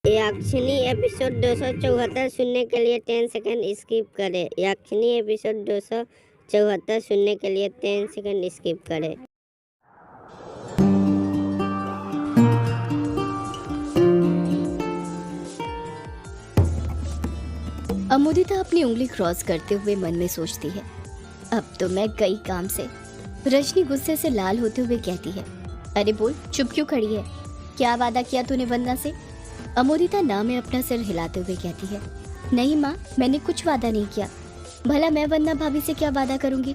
Yakshini episode 274 सुनने के लिए 10 सेकंड स्किप करें। याक्षिनी एपिसोड 274 सुनने के लिए 10 सेकंड स्किप करें। अमोदिता अपनी उंगली क्रॉस करते हुए मन में सोचती है, अब तो मैं गई काम से। रजनी गुस्से से लाल होते हुए कहती है, अरे बोल, चुप क्यों खड़ी है? क्या वादा किया तूने वंदना से? अमोदिता ना में अपना सिर हिलाते हुए कहती है, नहीं माँ, मैंने कुछ वादा नहीं किया। भला मैं वंदना भाभी से क्या वादा करूंगी?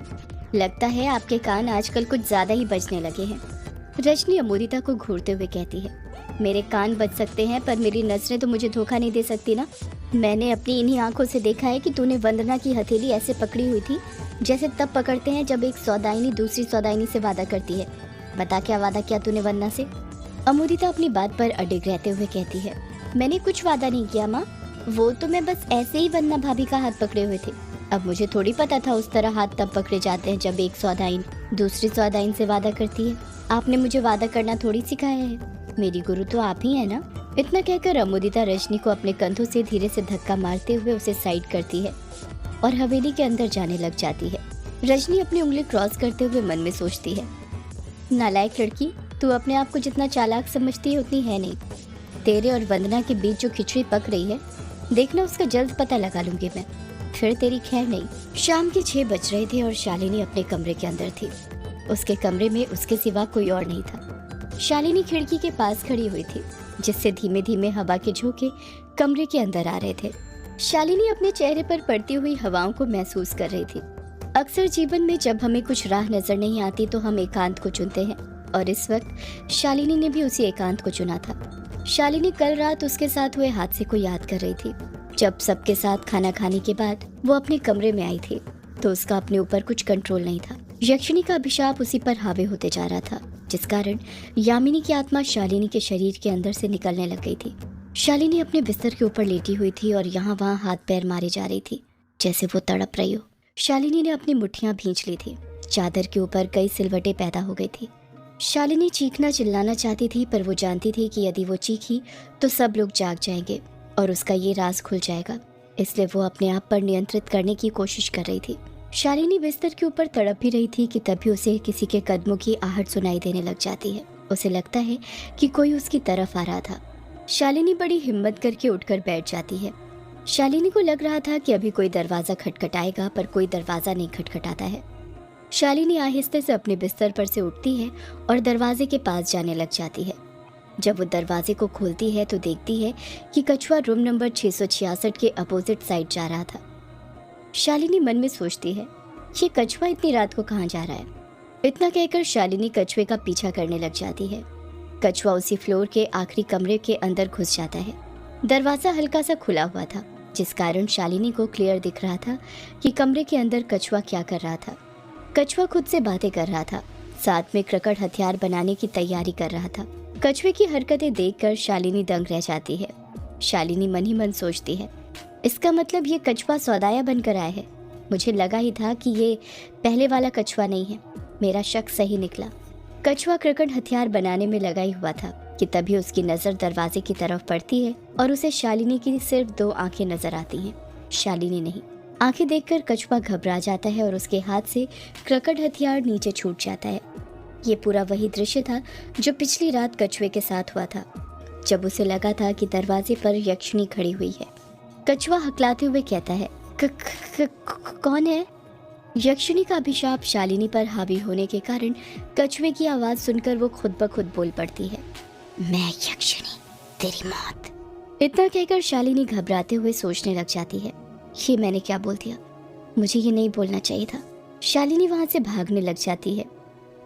लगता है आपके कान आजकल कुछ ज्यादा ही बजने लगे हैं। रजनी अमोदिता को घूरते हुए कहती है, मेरे कान बज सकते हैं पर मेरी नजरें तो मुझे धोखा नहीं दे सकती ना। मैंने अपनी इन्हीं आंखों से देखा है कि तूने वंदना की हथेली ऐसे पकड़ी हुई थी जैसे तब पकड़ते हैं जब एक सौदाइनी दूसरी सौदाइनी से वादा करती है। बता, क्या वादा किया तूने वंदना से? अमोदिता अपनी बात पर अडिग रहते हुए कहती है, मैंने कुछ वादा नहीं किया माँ, वो तो मैं बस ऐसे ही वंदना भाभी का हाथ पकड़े हुए थे। अब मुझे थोड़ी पता था उस तरह हाथ तब पकड़े जाते हैं जब एक सौदाइन दूसरी सौदाइन से वादा करती है। आपने मुझे वादा करना थोड़ी सिखाया है, मेरी गुरु तो आप ही है ना। इतना कहकर अमोदिता रजनी को अपने कंधों से धीरे से धक्का मारते हुए उसे साइड करती है और हवेली के अंदर जाने लग जाती है। रजनी अपनी उंगली क्रॉस करते हुए मन में सोचती है, नालायक लड़की, तू अपने आप को जितना चालाक समझती है उतनी है नहीं। तेरे और वंदना के बीच जो खिचड़ी पक रही है, देखना उसका जल्द पता लगा लूंगी मैं, फिर तेरी खैर नहीं। शाम के 6 बज रहे थे और शालिनी अपने कमरे के अंदर थी। उसके कमरे में उसके सिवा कोई और नहीं था। शालिनी खिड़की के पास खड़ी हुई थी जिससे धीमे धीमे हवा के झोंके कमरे के अंदर आ रहे थे। शालिनी अपने चेहरे पर पड़ती हुई हवाओं को महसूस कर रही थी। अक्सर जीवन में जब हमें कुछ राह नजर नहीं आती तो हम एकांत को चुनते हैं, और इस वक्त शालिनी ने भी उसी एकांत को चुना था। शालिनी कल रात उसके साथ हुए हादसे को याद कर रही थी। जब सबके साथ खाना खाने के बाद वो अपने कमरे में आई थी तो उसका अपने ऊपर कुछ कंट्रोल नहीं था। यक्षिणी का अभिशाप उसी पर हावी होते जा रहा था, जिस कारण यामिनी की आत्मा शालिनी के शरीर के अंदर से निकलने लग गई थी। शालिनी अपने बिस्तर के ऊपर लेटी हुई थी और यहाँ वहाँ हाथ पैर मारे जा रही थी जैसे वो तड़प रही हो। शालिनी ने अपनी मुट्ठियां भींच ली थी। चादर के ऊपर कई सिलवटें पैदा हो गई थी। शालिनी चीखना चिल्लाना चाहती थी पर वो जानती थी कि यदि वो चीखी तो सब लोग जाग जाएंगे और उसका ये राज खुल जाएगा, इसलिए वो अपने आप पर नियंत्रित करने की कोशिश कर रही थी। शालिनी बिस्तर के ऊपर तड़प ही रही थी कि तभी उसे किसी के कदमों की आहट सुनाई देने लग जाती है। उसे लगता है कि कोई उसकी तरफ आ रहा था। शालिनी बड़ी हिम्मत करके उठकर बैठ जाती है। शालिनी को लग रहा था कि अभी कोई दरवाजा खटखटाएगा, पर कोई दरवाजा नहीं खटखटाता है। शालिनी आहिस्ते से अपने बिस्तर पर से उठती है और दरवाजे के पास जाने लग जाती है। जब वो दरवाजे को खोलती है तो देखती है कि कछुआ रूम नंबर 666 के अपोजिट साइड जा रहा था। शालिनी मन में सोचती है, ये कछुआ इतनी रात को कहाँ जा रहा है? इतना कहकर शालिनी कछुए का पीछा करने लग जाती है। कछुआ उसी फ्लोर के आखिरी कमरे के अंदर घुस जाता है। दरवाजा हल्का सा खुला हुआ था, जिस कारण शालिनी को क्लियर दिख रहा था कि कमरे के अंदर कछुआ क्या कर रहा था। कछुआ खुद से बातें कर रहा था, साथ में क्रकट हथियार बनाने की तैयारी कर रहा था। कछुए की हरकतें देखकर शालिनी दंग रह जाती है। शालिनी मन ही मन सोचती है, इसका मतलब ये कछुआ सौदाया बनकर आया है। मुझे लगा ही था कि ये पहले वाला कछुआ नहीं है। मेरा शक सही निकला। कछुआ क्रकट हथियार बनाने में लगा ही हुआ था कि तभी उसकी नजर दरवाजे की तरफ पड़ती है और उसे शालिनी की सिर्फ 2 आंखें नजर आती हैं, शालिनी नहीं। आंखें देखकर कछुआ घबरा जाता है और उसके हाथ से क्रकट हथियार नीचे छूट जाता है। ये पूरा वही दृश्य था जो पिछली रात कछुए के साथ हुआ था, जब उसे लगा था कि दरवाजे पर यक्षिणी खड़ी हुई है। कछुआ हकलाते हुए कहता है, कौन है? यक्षिणी का अभिशाप शालिनी पर हावी होने के कारण कछुए की आवाज सुनकर वो खुद ब खुद बोल पड़ती है, मैं यक्षिणी, तेरी मौत। इतना कहकर शालिनी घबराते हुए सोचने लग जाती है, ये मैंने क्या बोल दिया? मुझे ये नहीं बोलना चाहिए था। शालिनी वहां से भागने लग जाती है।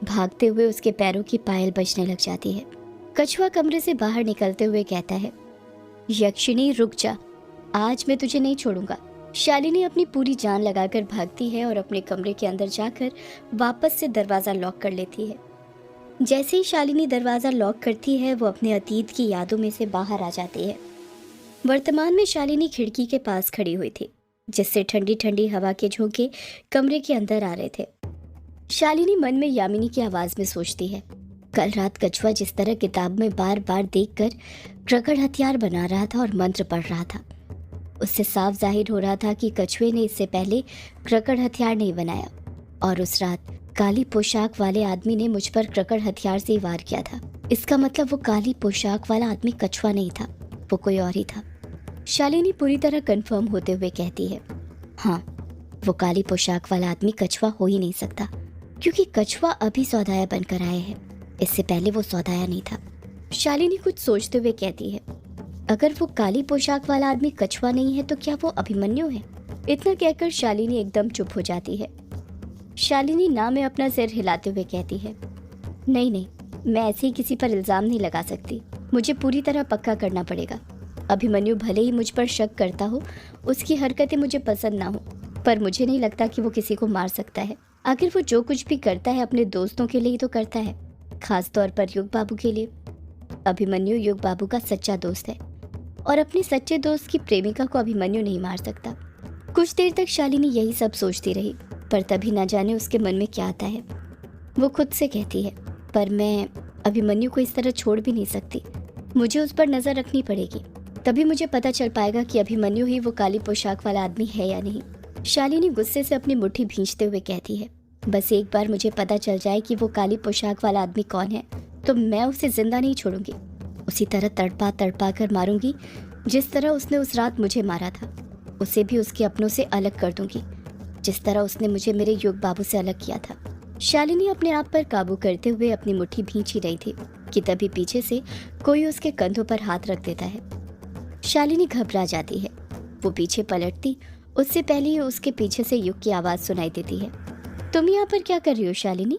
भागते हुए उसके पैरों की पायल बजने लग जाती है। कछुआ कमरे से बाहर निकलते हुए कहता है, यक्षिणी रुक जा, आज मैं तुझे नहीं छोड़ूंगा। शालिनी अपनी पूरी जान लगाकर भागती है और अपने कमरे के अंदर जाकर वापस से दरवाजा लॉक कर लेती है। जैसे ही शालिनी दरवाजा लॉक करती है वो अपने अतीत की यादों में से बाहर आ जाती है। वर्तमान में शालिनी खिड़की के पास खड़ी हुई थी, जिससे ठंडी ठंडी हवा के झोंके कमरे के अंदर आ रहे थे। शालिनी मन में यामिनी की आवाज में सोचती है, कल रात कछुआ जिस तरह किताब में बार बार देखकर प्रकट हथियार बना रहा था और मंत्र पढ़ रहा था, उससे साफ जाहिर हो रहा था कि कछुए ने इससे पहले प्रकट हथियार नहीं बनाया और उस रात काली पोशाक वाले आदमी ने मुझ पर प्रकट हथियार से ही वार किया था। इसका मतलब वो काली पोशाक वाला आदमी कछुआ नहीं था, वो कोई और ही था। शालिनी पूरी तरह कंफर्म होते हुए कहती है, हाँ, वो काली पोशाक वाला आदमी कछुआ हो ही नहीं सकता, क्योंकि कछुआ अभी सौदाया बनकर आया है, इससे पहले वो सौदाया नहीं था। शालिनी कुछ सोचते हुए कहती है, अगर वो काली पोशाक वाला आदमी कछुआ नहीं है तो क्या वो अभिमन्यु है? इतना कहकर शालिनी एकदम चुप हो जाती है। शालिनी ना में अपना सिर हिलाते हुए कहती है, नहीं नहीं, मैं ऐसे ही किसी पर इल्जाम नहीं लगा सकती, मुझे पूरी तरह पक्का करना पड़ेगा। अभिमन्यु भले ही मुझ पर शक करता हो, उसकी हरकतें मुझे पसंद ना हो, पर मुझे नहीं लगता कि वो किसी को मार सकता है। आखिर वो जो कुछ भी करता है अपने दोस्तों के लिए ही तो करता है, खास तौर पर युग बाबू के लिए। अभिमन्यु युग बाबू का सच्चा दोस्त है और अपने सच्चे दोस्त की प्रेमिका को अभिमन्यु नहीं मार सकता। कुछ देर तक शालिनी यही सब सोचती रही, पर तभी न जाने उसके मन में क्या आता है। वो खुद से कहती है, पर मैं अभिमन्यु को इस तरह छोड़ भी नहीं सकती, मुझे उस पर नजर रखनी पड़ेगी, तभी मुझे पता चल पाएगा कि अभिमन्यु ही वो काली पोशाक वाला आदमी है या नहीं। शालिनी गुस्से से अपनी मुट्ठी भींचते हुए कहती है, बस एक बार मुझे पता चल जाए कि वो काली पोशाक वाला आदमी कौन है तो मैं उसे जिंदा नहीं छोड़ूंगी, उसी तरह तड़पा तड़पा कर मारूंगी जिस तरह उसने उस रात मुझे मारा था। उसे भी उसके अपनों से अलग कर दूंगी, जिस तरह उसने मुझे मेरे युग बाबू से अलग किया था। शालिनी अपने आप पर काबू करते हुए अपनी मुट्ठी भींच ही रही थी कि तभी पीछे से कोई उसके कंधों पर हाथ रख देता है। शालिनी घबरा जाती है। वो पीछे पलटती उससे पहले ही उसके पीछे से युग की आवाज़ सुनाई देती है, तुम यहाँ पर क्या कर रही हो शालिनी?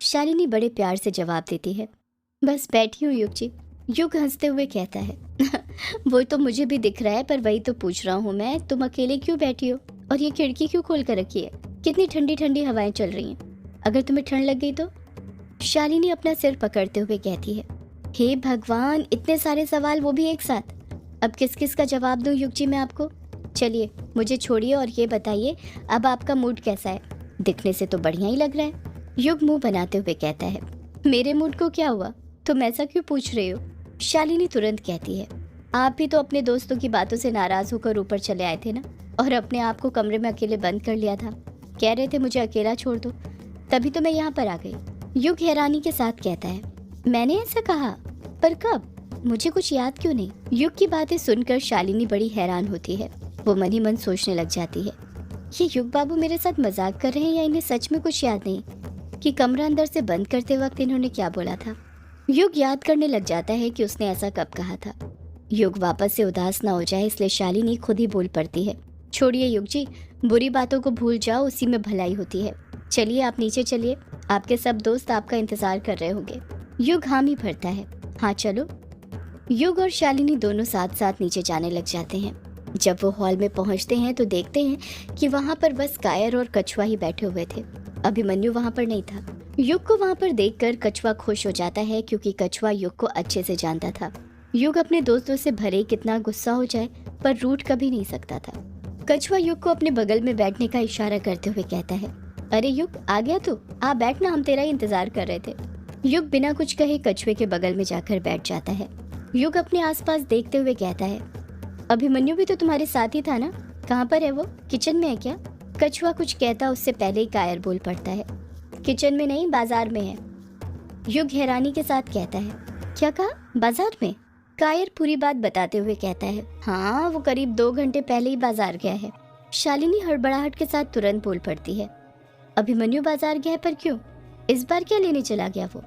शालिनी बड़े प्यार से जवाब देती है, बस बैठी हूँ युग जी। युग हंसते हुए कहता है, वो तो मुझे भी दिख रहा है, पर वही तो पूछ रहा हूँ मैं, तुम अकेले क्यों बैठी हो और ये खिड़की क्यों खोल कर रखी है? कितनी ठंडी ठंडी हवाएं चल रही हैं, अगर तुम्हें ठंड लग गई तो? शालिनी अपना सिर पकड़ते हुए कहती है, हे भगवान, इतने सारे सवाल, वो भी एक साथ, अब किस किस का जवाब दूं युग जी मैं आपको? चलिए मुझे छोड़िए और ये बताइए अब आपका मूड कैसा है? दिखने से तो बढ़िया ही लग रहा है। युग मुंह बनाते हुए कहता है, मेरे मूड को क्या हुआ, तुम ऐसा क्यों पूछ रहे हो? शालिनी तुरंत कहती है, आप भी तो अपने दोस्तों की बातों से नाराज होकर ऊपर चले आए थे ना, और अपने आप को कमरे में अकेले बंद कर लिया था, कह रहे थे मुझे अकेला छोड़ दो, तभी तो मैं यहाँ पर आ गई। युग हैरानी के साथ कहता है, मैंने ऐसा कहा? पर कब? मुझे कुछ याद क्यों नहीं? युग की बातें सुनकर शालिनी बड़ी हैरान होती है। वो मन ही मन सोचने लग जाती है, ये युग बाबू मेरे साथ मजाक कर रहे हैं या इन्हें सच में कुछ याद नहीं कि कमरा अंदर से बंद करते वक्त इन्होंने क्या बोला था। युग याद करने लग जाता है कि उसने ऐसा कब कहा था। युग वापस से उदास ना हो जाए इसलिए शालिनी खुद ही बोल पड़ती है, छोड़िए युग जी, बुरी बातों को भूल जाओ, उसी में भलाई होती है। चलिए आप नीचे चलिए, आपके सब दोस्त आपका इंतजार कर रहे होंगे। युग हामी भरता है, हाँ चलो। युग और शालिनी दोनों साथ साथ नीचे जाने लग जाते हैं। जब वो हॉल में पहुंचते हैं तो देखते हैं कि वहां पर बस कायर और कछुआ ही बैठे हुए थे, अभिमन्यु वहां पर नहीं था। युग को वहां पर देखकर कछुआ खुश हो जाता है क्योंकि कछुआ युग को अच्छे से जानता था। युग अपने दोस्तों से भरे कितना गुस्सा हो जाए पर रूठ कभी नहीं सकता था। कछुआ युग को अपने बगल में बैठने का इशारा करते हुए कहता है, अरे युग आ गया तू, आ बैठना, हम तेरा इंतजार कर रहे थे। युग बिना कुछ कहे कछुए के बगल में जाकर बैठ जाता है। युग अपने आसपास देखते हुए कहता है, अभिमन्यु भी तो तुम्हारे साथ ही था ना, कहाँ पर है वो? किचन में है क्या? कछुआ कुछ कहता उससे पहले ही कायर बोल पड़ता है, किचन में नहीं, बाजार में है। युग हैरानी के साथ कहता है, क्या कहा, बाजार में? कायर पूरी बात बताते हुए कहता है, हाँ वो करीब 2 घंटे पहले ही बाजार गया है। शालिनी हड़बड़ाहट के साथ तुरंत बोल पड़ती है, अभिमन्यु बाजार गया है, पर क्यों? इस बार क्या लेने चला गया वो?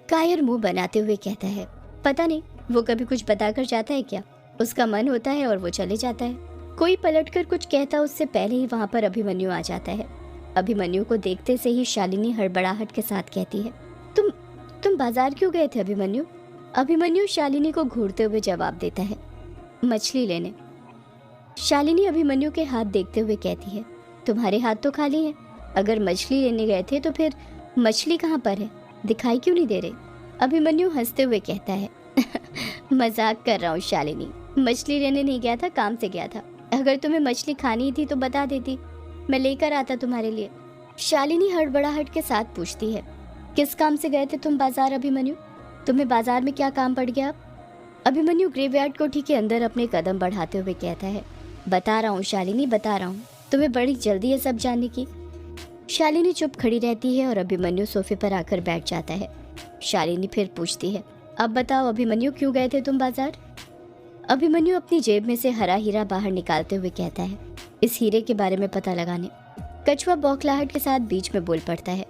कायर मुंह बनाते हुए कहता है, पता नहीं, वो कभी कुछ बताकर जाता है क्या? उसका मन होता है और वो चले जाता है। कोई पलटकर कुछ कहता उससे पहले ही वहां पर अभिमन्यु आ जाता है। अभिमन्यु को देखते से ही शालिनी हड़बड़ाहट के साथ कहती है, तुम बाजार क्यों गए थे अभिमन्यु? अभिमन्यु शालिनी को घूरते हुए जवाब देता है, मछली लेने। शालिनी अभिमन्यु के हाथ देखते हुए कहती है, तुम्हारे हाथ तो खाली हैं, अगर मछली लेने गए थे तो फिर मछली कहाँ पर है, दिखाई क्यों नहीं दे रही? अभिमन्यु हंसते हुए कहता है, मजाक कर रहा हूँ शालिनी, मछली लेने नहीं गया था, काम से गया था। अगर तुम्हें मछली खानी थी तो बता देती, मैं लेकर आता तुम्हारे लिए। शालिनी हड़बड़ाहट के साथ पूछती है, किस काम से गए थे तुम बाजार अभिमन्यु? तुम्हें बाजार में क्या काम पड़ गया? अभिमन्यु ग्रेवयार्ड कोठी के अंदर अपने कदम बढ़ाते हुए कहता है, बता रहा हूँ शालिनी, बता रहा हूँ, तुम्हें बड़ी जल्दी है सब जानने की। शालिनी चुप खड़ी रहती है और अभिमन्यु सोफे पर आकर बैठ जाता है। शालिनी फिर पूछती है, अब बताओ अभिमन्यु, क्यों गए थे तुम बाजार? अभिमन्यु अपनी जेब में से हरा हीरा बाहर निकालते हुए कहता है, इस हीरे के बारे में पता लगाने। कछुआ बौखलाहट के साथ बीच में बोल पड़ता है,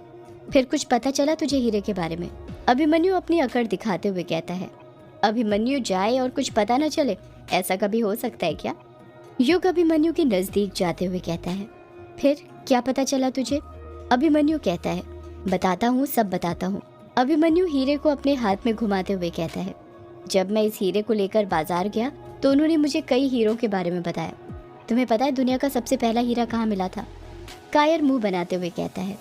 फिर कुछ पता चला तुझे हीरे के बारे में? अभिमन्यु अपनी अकड़ दिखाते हुए कहता है, अभिमन्यु जाए और कुछ पता न चले, ऐसा कभी हो सकता है क्या? युग अभिमन्यु के नजदीक जाते हुए कहता है, फिर क्या पता चला तुझे? अभिमन्यु कहता है, बताता हूँ, सब बताता हूँ। अभिमन्यु हीरे को अपने हाथ में घुमाते हुए कहता है, जब मैं इस हीरे को लेकर बाजार गया तो उन्होंने मुझे कई हीरों के बारे में बताया। तुम्हें पता है दुनिया का सबसे पहला हीरा कहाँ मिला था? कायर मुंह बनाते हुए कहता है,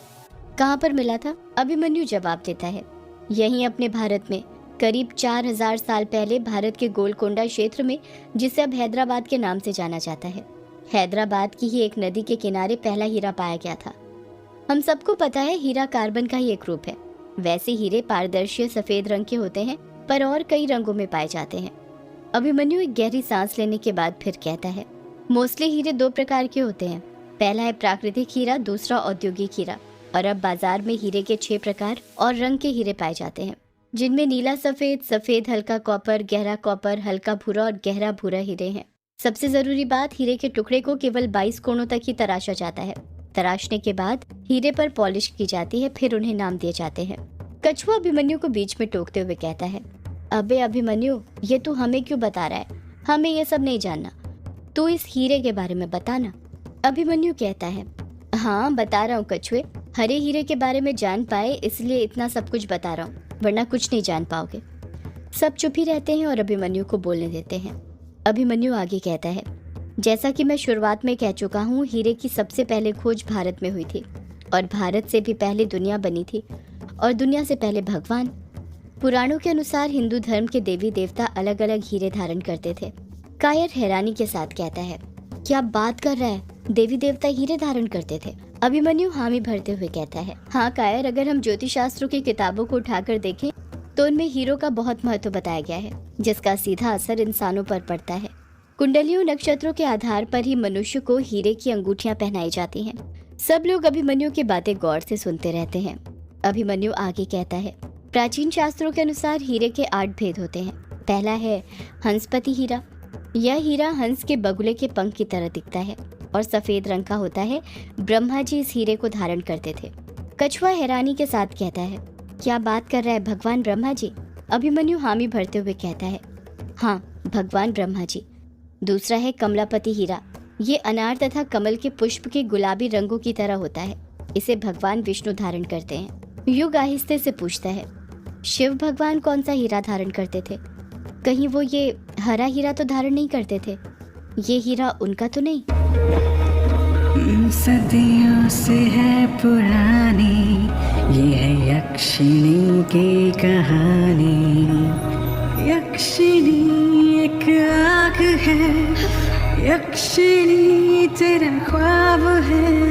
कहाँ पर मिला था? अभिमन्यु जवाब देता है, यहीं अपने भारत में, करीब 4000 साल पहले भारत के गोलकोंडा क्षेत्र में, जिसे अब हैदराबाद के नाम से जाना जाता है। हैदराबाद की ही एक नदी के किनारे पहला हीरा पाया गया था। हम सबको पता है हीरा कार्बन का ही एक रूप है। वैसे हीरे पारदर्शी सफेद रंग के होते हैं, पर और कई रंगों में पाए जाते हैं। अभिमन्यु एक गहरी सांस लेने के बाद फिर कहता है, मोस्टली हीरे 2 प्रकार के होते हैं। पहला है प्राकृतिक हीरा, दूसरा औद्योगिक हीरा। और अब बाजार में हीरे के 6 प्रकार और रंग के हीरे पाए जाते हैं, जिनमें नीला सफेद, सफेद हल्का कॉपर, गहरा कॉपर, हल्का भूरा और गहरा भूरा हीरे हैं। सबसे जरूरी बात, हीरे के टुकड़े को केवल 22 कोणों तक ही तराशा जाता है। तराशने के बाद हीरे पर पॉलिश की जाती है, फिर उन्हें नाम दिए जाते हैं। कछुआ अभिमन्यु को बीच में टोकते हुए कहता है, अबे अभिमन्यु, ये तू हमें क्यों बता रहा है? हमें ये सब नहीं जानना, तू इस हीरे के बारे में बताना। अभिमन्यु कहता है, हाँ बता रहा हूँ कछुए, हरे हीरे के बारे में जान पाए इसलिए इतना सब कुछ बता रहा हूँ, वरना कुछ नहीं जान पाओगे। सब चुप ही रहते हैं और अभिमन्यु को बोलने देते हैं। अभिमन्यु आगे कहता है, जैसा कि मैं शुरुआत में कह चुका हूँ, हीरे की सबसे पहले खोज भारत में हुई थी, और भारत से भी पहले दुनिया बनी थी, और दुनिया से पहले भगवान। पुराणों के अनुसार हिंदू धर्म के देवी देवता अलग अलग हीरे धारण करते थे। कायर हैरानी के साथ कहता है, क्या बात कर रहा है, देवी देवता हीरे धारण करते थे? अभिमन्यु हामी भरते हुए कहता है, हाँ कायर, अगर हम ज्योतिष शास्त्रों की किताबों को उठाकर देखें तो उनमें हीरों का बहुत महत्व बताया गया है, जिसका सीधा असर इंसानों पर पड़ता है। कुंडलियों नक्षत्रों के आधार पर ही मनुष्य को हीरे की अंगूठियां पहनाई जाती हैं। सब लोग अभिमन्यु की बातें गौर से सुनते रहते हैं। अभिमन्यु आगे कहता है, प्राचीन शास्त्रों के अनुसार हीरे के 8 भेद होते हैं। पहला है हंसपति हीरा। यह हीरा हंस के बगुले के पंख की तरह दिखता है और सफेद रंग का होता है। ब्रह्मा जी इस हीरे को धारण करते थे। कछुआ हैरानी के साथ कहता है, क्या बात कर रहा है, भगवान ब्रह्मा जी? अभिमन्यु हामी भरते हुए कहता है, हाँ भगवान ब्रह्मा जी। दूसरा है कमलापति हीरा। ये अनार तथा कमल के पुष्प के गुलाबी रंगों की तरह होता है। इसे भगवान विष्णु धारण करते हैं। युग आहिस्ते से पूछता है, शिव भगवान कौन सा हीरा धारण करते थे? कहीं वो ये हरा हीरा तो धारण नहीं करते थे? ये हीरा उनका तो नहीं? सदियों से है पुरानी ये है यक्षिणी की कहानी। यक्षिणी एक आग है, यक्षिणी तेरा ख्वाब है।